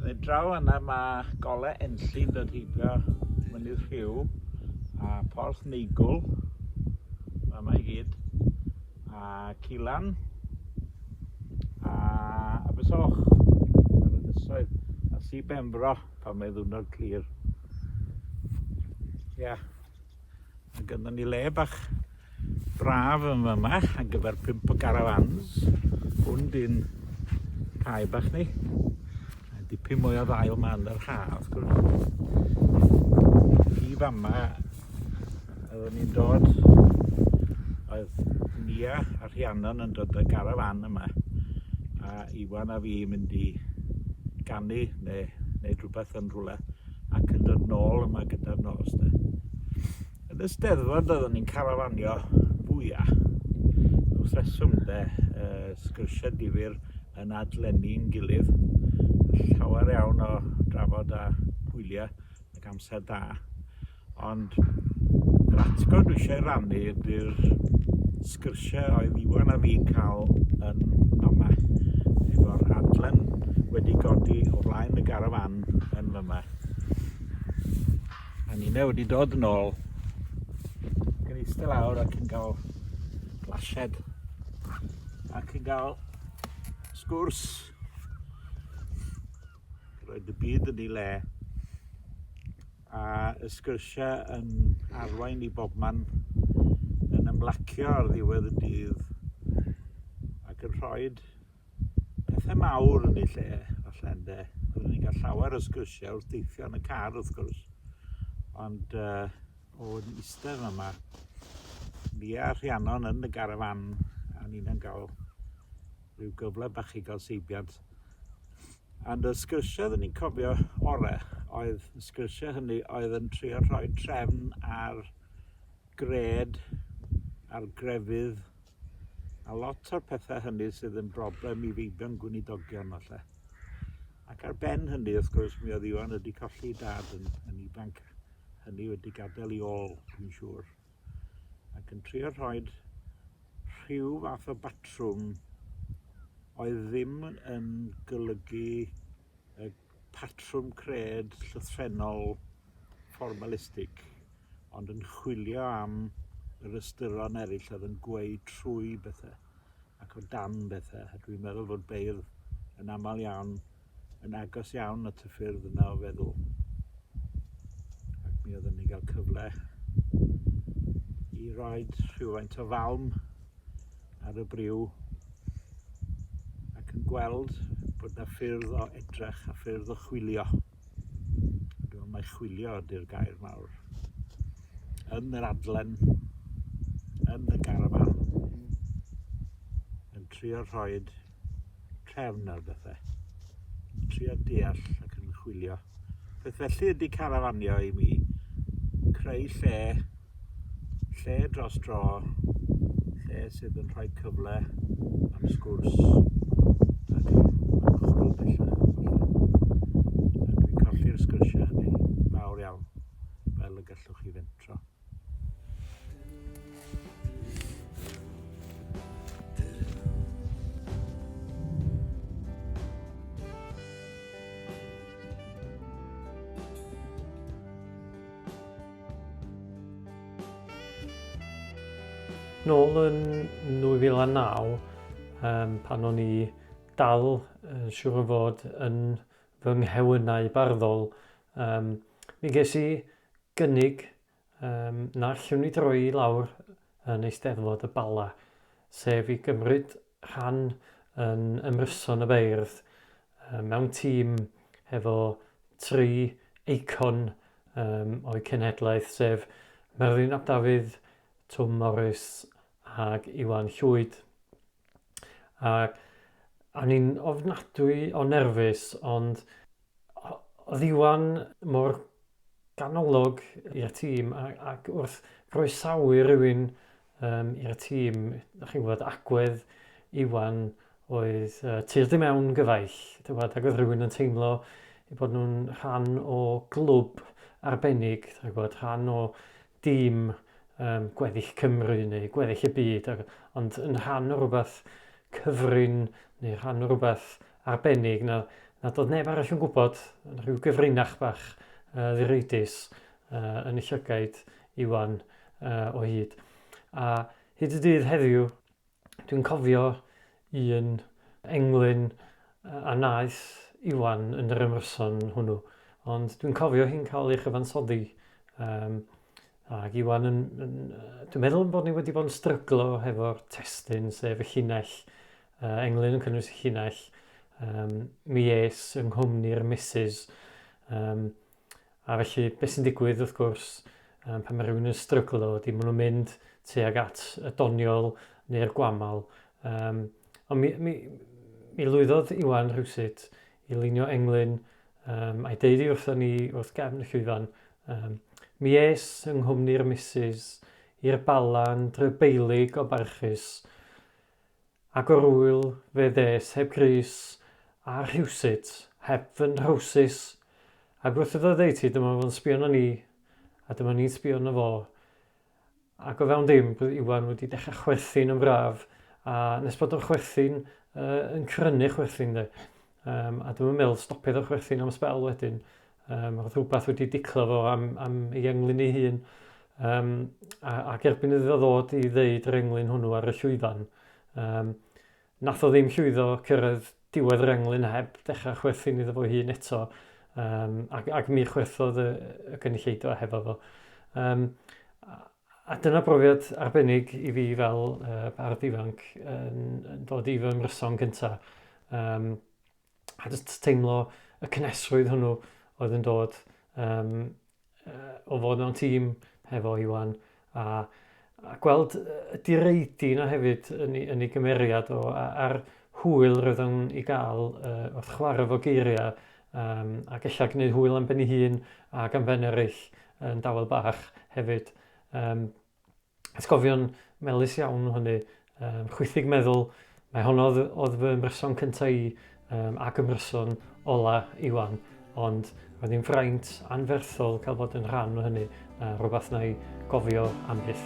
Draw yna mae golau enllyn dod heibio mynydd rhyw a porth neigl yma i gyd a cilan a abysoch ar y nysoedd a si Benfro pan mae ddwrnod clir. Ia, mae gynnon ni le bach braf yn yma ar gyfer 5 o garafans. Hwn di'n cae bach ni. Dipyn mwy o ddail yma yn yr haf. I fama oeddwn ni'n dod, oedd Nia a Rhiannon yn dod y garafan yma a Iwan a fi mynd i ganu neu rhywbeth yn rhywle ac yn dod nôl yma gyda'r nos. Yn y Steddfod oeddwn ni'n carafanio fwyaf wrth reswm sgyrsiau difyr yn adlennu'n gilydd. Llawer iawn o drafod a hwyliau ac amser da. Ond yr atgof dwi eisiau rannu ydy'r sgyrsiau oedd Iwan a fi'n cael yn yma. Efo'r adlen wedi godi o flaen y garafan yn yma. A ni wedi dod yn ôl ac yn eistedd lawr ac yn cael glasied ac yn cael sgwrs. Roedd y byd yn ei le a y sgyrsiau yn arwain i bobman yn ymlacio ar ddiwedd y dydd ac yn rhoi pethau mawr yn ei lle falle ynde. Oeddwn ni'n cael llawer o sgyrsiau wrth deithio yn y car wrth gwrs, ond o'n eistedd yma ni a Rhiannon yn y garafan a ni'n cael rhyw gyfle bach i gael seibiant. And y sgyrsiau oeddwn ni'n cofio orau oedd y sgyrsiau hynny oedd yn trio rhoi trefn ar gred, ar grefydd a lot o'r pethau hynny sydd yn broblem i feibion gweinidogion falle. Ac ar ben hynny wrth gwrs mi oedd Iwan wedi colli dad yn ifanc, hynny wedi gadael i ôl dwi'n siŵr, ac yn trio rhoi rhyw fath o batrwm oedd ddim yn golygu y patrwm cred llythrennol formalistig, ond yn chwilio am yr ystyron eraill oedd yn gweud trwy bethau ac o dan bethau. Dwi'n meddwl fod beirdd yn aml iawn yn agos iawn at y ffyrdd yna o feddwl. Ac mi oeddwn ni gael cyfle i roi rhywfaint o falm ar y briw ac yn gweld bod yna ffyrdd o edrych a ffyrdd o chwilio. Dwi'n meddwl mai chwilio ydy'r gair mawr. Yn yr adlen, yn y garafan, yn trio rhoi trefn ar bethau, yn trio deall ac yn chwilio. Beth felly ydy carafanio i mi, creu lle dros dro, lle sydd yn rhoi cyfle am sgwrs ac ymchwil bellach. A dwi'n colli'r sgyrsiau hynny fawr iawn fel y gallwch chi fentro. Nôl yn 2009, pan o'n i dal siŵr o fod yn fy nghewynau barddol, mi ges i gynnig na allwn ni droi lawr yn Eisteddfod y Bala, sef i gymryd rhan yn ymryson y beirdd mewn tîm efo 3 eicon o'i cenhedlaeth, sef Merlin ap Dafydd, Twm Morris ac Iwan Llwyd. A ni'n ofnadwy o nerfus, ond oedd Iwan mor ganolog i'r tîm ac wrth groesawu rhywun i'r tîm, ydych chi'n gwybod, agwedd Iwan oedd tir di mewn gyfaill, ac oedd rhywun yn teimlo i bod nhw'n rhan o glwb arbennig, rhan o dîm gweddill Cymru neu gweddill y byd, ond yn rhan o rhywbeth cyfrin neu rhan o rhywbeth arbennig na Na doedd neb arall yn gwybod, yn rhyw gyfrinach bach ddireidus yn y llygaid Iwan o hyd. A hyd y dydd heddiw, dwi'n cofio un englyn a naeth Iwan yn yr ymryson hwnnw. Ond dwi'n cofio hi'n cael ei chyfansoddi. Ac Iwan dwi'n meddwl bod ni wedi bod yn stryglo hefo'r testyn, sef y llinell, englyn yn cynnwys y llinell, mi es yng nghwmni'r Mrs. A felly, beth sy'n digwydd wrth gwrs, pan mae rhywun yn stryglo, di maen nhw'n mynd tuag at y doniol neu'r gwamal. Ond mi lwyddodd Iwan rhywsut i lunio englyn a'i deud i wrthon ni wrth gefn y llwyfan. Mi es yng nghwmni'r Mrs. i'r balan drybeilig o barchus, ac o'r wyl fe ddes heb grys a rhywsut heb fy nhrowsus. Ac wrth iddo ddeud ti, dyma fo'n sbio na ni, a dyma ni'n sbio na fo. Ac o fewn dim, bydd Iwan wedi dechrau chwerthu'n yn braf, a nes bod o'r chwerthu'n yn crynu chwerthu'n de. A dwi'n meddwl stopiodd o'r chwerthu'n am sbel wedyn. Roedd rhywbeth wedi diclo fo am ei englyn ei hun. Ac erbyn iddo ddod i ddeud yr englyn hwnnw ar y llwyfan, nath o ddim llwyddo cyrraedd diwedd yr englyn heb dechrau chwerthu'n iddo fo hun eto. Ac mi chwerthodd y gynulleidfa hefo fo. A dyna brofiad arbennig i fi fel bardd ifanc yn dod i fy ymryson gyntaf. A jyst teimlo y cynesrwydd hwnnw oedd yn dod o fod mewn tîm hefo Iwan a gweld y direidi yna hefyd yn ei gymeriad o a'r hwyl roedd yn ei gael wrth chwarae fo geiriau ac ella gwneud hwyl am ben ei hun ac am ben eraill yn dawel bach hefyd. Atgofion melys iawn hynny, chwythig meddwl, mae honno oedd fy ymryson cyntaf i ac ymryson ola Iwan, ond roedd hi'n fraint anferthol cael bod yn rhan o hynny, rhywbeth na i gofio am byth.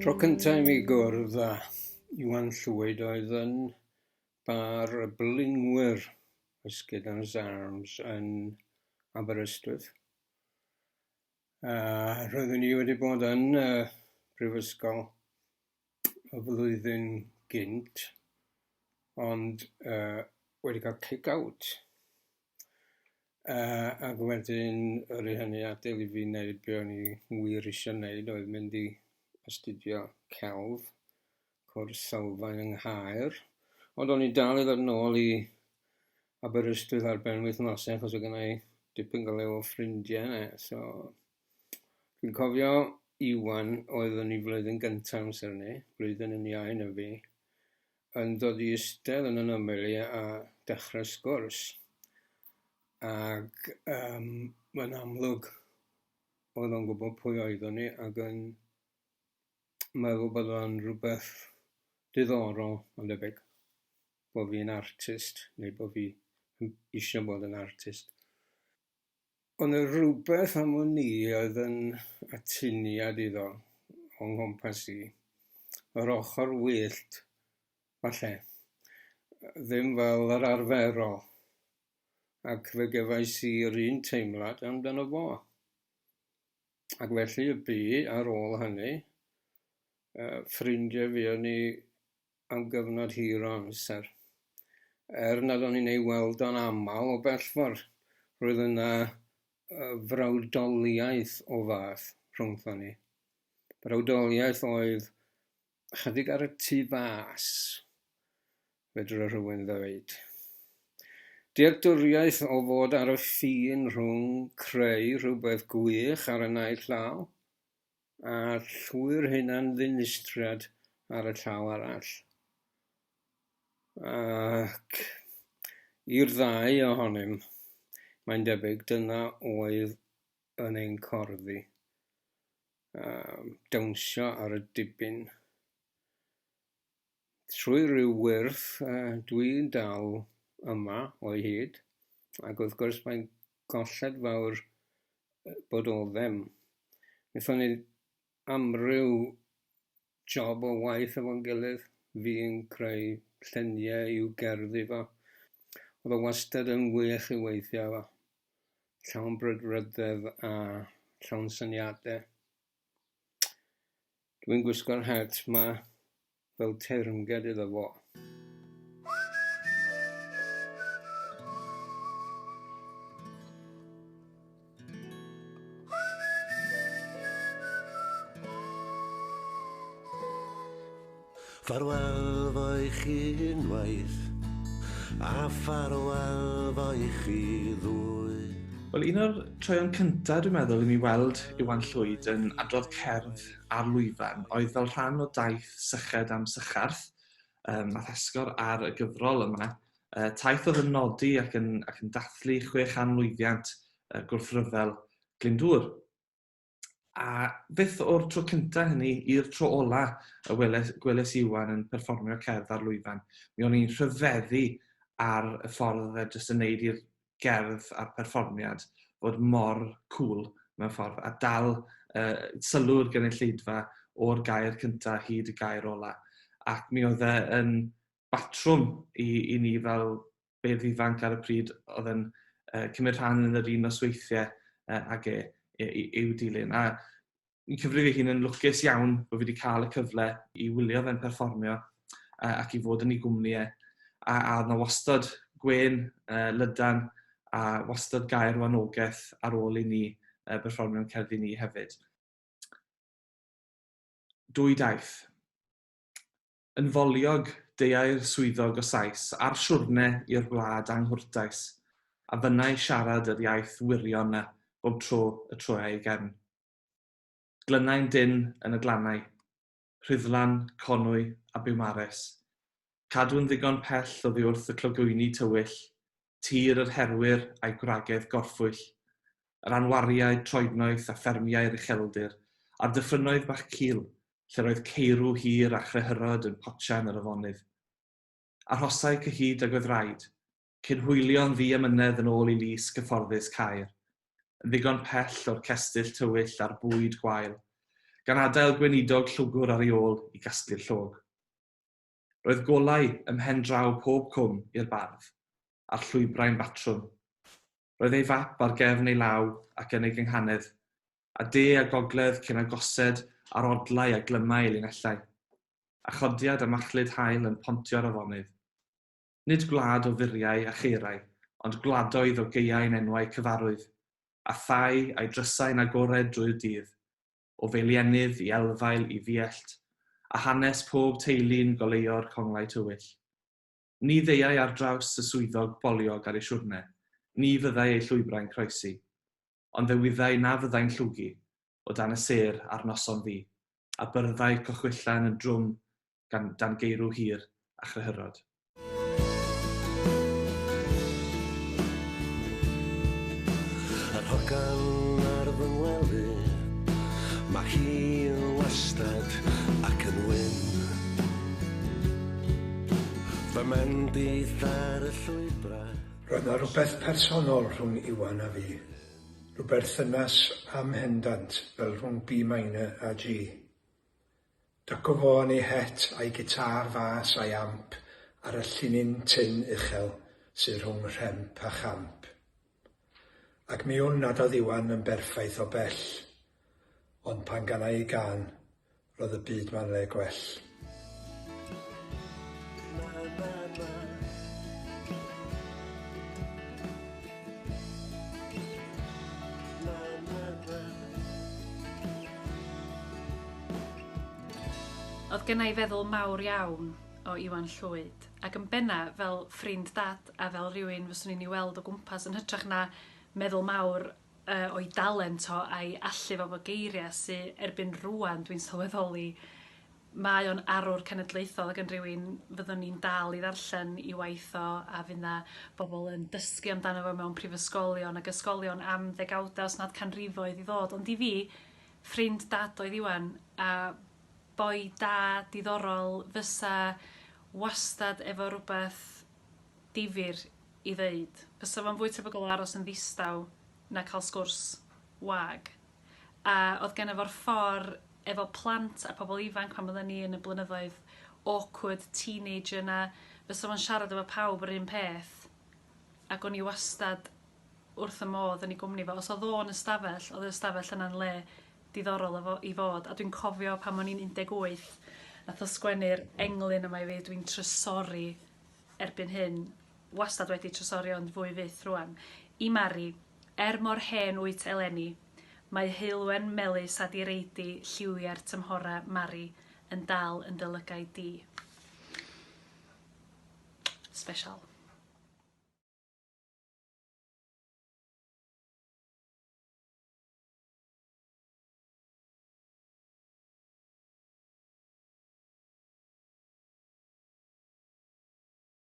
Tro cyntaf i mi gwrdd â Iwan Llwyd oedd yn bar y blingwyr Ysgyd Arms yn Aberystwyth. Roeddwn ni wedi bod yn brifysgol y flwyddyn gynt, ond wedi cael kick-out. Ac wedyn, yr hynny adael i fi wneud be o'n i wir eisiau wneud, oedd mynd i astudio celf, cwrs sylfaen yng Nghaer. Ond o'n i dal i ddod nôl i Aberystwyth ar ben wythnosau, achos oedd gennau dipyn golew o ffrindiau yna. So, dwi'n cofio Iwan, oedd yn ei flwyddyn gyntaf amser ni, blwyddyn yn iau na fi, yn dod i eistedd yn yn ymyl i a dechrau sgwrs. Ac yn amlwg, oedd o'n gwybod pwy oeddwn ni ac yn meddwl bod o'n rhywbeth diddorol ond debyg, bod fi'n artist neu bod fi eisiau bod yn artist. Ond y rhywbeth am o'n ni oedd yn atyniad iddo o'n nghwmpas i, yr ochr wyllt, falle, ddim fel yr arferol, ac fe gefais i'r un teimlad amdano fo. Ac felly y bu ar ôl hynny, ffrindiau fi o'n ni am gyfnod hir o amser. Nad o'n i'n ei weld o'n aml o bellffordd, roedd yna frawdoliaeth o fath rhwngthon ni. Frawdoliaeth oedd chydig ar y tu fas, fedra rhywun ddweud. Dealltwriaeth o fod ar y ffin rhwng creu rhywbeth gwych ar y naill llaw a llwyr hunan ddinistriad ar y llaw arall. Ac i'r ddau ohonym, mae'n debyg dyna oedd yn ein corddi. Dawnsio ar y dibyn, trwy rhyw wyrth dwi'n dal yma o'i hyd, ac wrth gwrs mae'n golled fawr bod o ddim. Wnaethon ni amryw job o waith efo'n gilydd, fi'n creu lluniau i'w gerddi fo. Oedd o wastad yn wych i weithio efo, llawn brydryddedd a llawn syniadau. Dwi'n gwisgo'r het yma fel teyrnged iddo fo. Ffarwel fo i chi unwaith, a ffarwel fo i chi ddwy. Wel, un o'r troion cyntaf dwi'n meddwl i mi weld Iwan Llwyd yn adrodd cerdd ar lwyfan oedd fel rhan o daith syched am sycharth nath esgor ar y gyfrol yma. Taith oedd yn nodi ac yn dathlu 600 lwyddiant gwrthryfel Glyndŵr. A beth o'r tro cyntaf hynny i'r tro ola y gwelais Iwan yn perfformio cerdd ar lwyfan. Mi o'n i'n rhyfeddu ar y ffordd e jyst yn neud i'r gerdd a'r perfformiad fod mor cool mewn ffordd a dal sylw'r gynulleidfa o'r gair cyntaf hyd y gair ola. Ac mi oedd e yn batrwm i ni fel bedd ifanc ar y pryd oedd yn cymryd rhan yn yr un nosweithiau ag i'w dilyn. A mi'n cyfri fi hun yn lwcus iawn bod fi wedi cael y cyfle i wylio fe'n perfformio ac i fod yn ei gwmni a yna wastad gwen, lydan a wastad gair wanogaeth ar ôl i ni perfformio'n cerddi ni hefyd. Dwy daith. Yn foliog deuai'r swyddog o Sais a'r siwrne i'r gwlad anghwrtais, a fynnau siarad yr iaith wirion na bob tro y troau ei gefn. Glynau'n dyn yn y glannau, rhyddlan, conwy a biwmares. Cadw'n ddigon pell oddi wrth y clogwyni tywyll, tir yr herwyr a'i gwragedd gorffwyll, yr anwariau troednoeth a ffermiau'r ucheldir, a'r dyffrynnoedd bach cil, lle roedd ceirw hir a chrehyrod yn potsian yr afonydd. Arhosau cyhyd ag oedd rhaid, cyn hwylio'n ddi amynedd yn ôl i lys gyfforddus Caer, yn ddigon pell o'r cestyll tywyll a'r bwyd gwael, gan adael gweinidog llwgwr ar ei ôl i gasglu'r llog. Roedd golau ymhen draw pob cwm i'r bardd, a'r llwybrau'n batrwm. Roedd ei fap ar gefn ei law ac yn ei gynghanedd, a de a gogledd cyn agosed ar odlau a glymau ei linellau, a chodiad a machlud hael yn pontio'r afonydd. Nid gwlad o furiau a cheirau, ond gwladoedd o geiau'n enwau cyfarwydd, a thai a'i drysau'n agored drwy'r dydd, o feilienydd i elfail i fiellt, a hanes pob teulu'n goleo'r conglau tywyll. Ni ddeiau ar draws y swyddog boliog ar ei siwrne, ni fyddai ei llwybrau'n croesi, ond fe wyddai na fyddai'n llwgu o dan y ser ar noson ddi, a byrddau cochwyllan yn drwm dan geirw hir a chrehyrod. Yr hogan ar fy ngwely, mae hi'n wastad ac yn wyn. Fy mendith ar y llwybrau. Roedd yna rhywbeth personol rhwng Iwan a fi. Rhyw berthynas amhendant fel rhwng B minor a G. Daco fo yn ei het a'i gitar fas a'i amp ar y llinyn tin uchel sydd rhwng rhemp a champ. Ac mi wn nad oedd Iwan yn berffaith o bell, ond pan ganna i gan, roedd y byd ma'n le gwell. Oedd gennau feddwl mawr iawn o Iwan Llwyd, ac yn benna fel ffrind dad a fel rhywun fyswn i'n ei weld o gwmpas yn hytrach na meddwl mawr o'i dalent o a'i allu fo geiriau sy'n erbyn rwan dwi'n sylweddoli. Mae o'n arwr cenedlaethol ac yn rhywun fyddwn ni'n dal i ddarllen i waith o a fydd na bobl yn dysgu amdano fo mewn prifysgolion ac ysgolion am ddegawdau os nad canrifoedd i ddod. Ond i fi, ffrind dad oedd Iwan a boi da, diddorol, fysa wastad efo rhywbeth difyr i ddeud. Fysa fo'n fwy tebygol o aros yn ddistaw na cael sgwrs wag. A oedd gen efo'r ffordd efo plant a pobl ifanc pan oedden ni yn y blynyddoedd awkward teenager na, fysa fo'n siarad efo pawb yr un peth. Ac o'n i wastad wrth y modd yn ei gwmni fo. Os oedd o'n ystafell, oedd y ystafell yna'n le diddorol i fod. A dwi'n cofio pan o'n i'n 18, nath o sgwennu'r englyn yma i fi, dwi'n trysori erbyn hyn, wastad wedi trysori ond fwy fyth rwan. I Mari, mor hen wyt eleni, mae heilwen melys a direidi lliwiau'r tymhora Mari yn dal yn dylygau di. Special.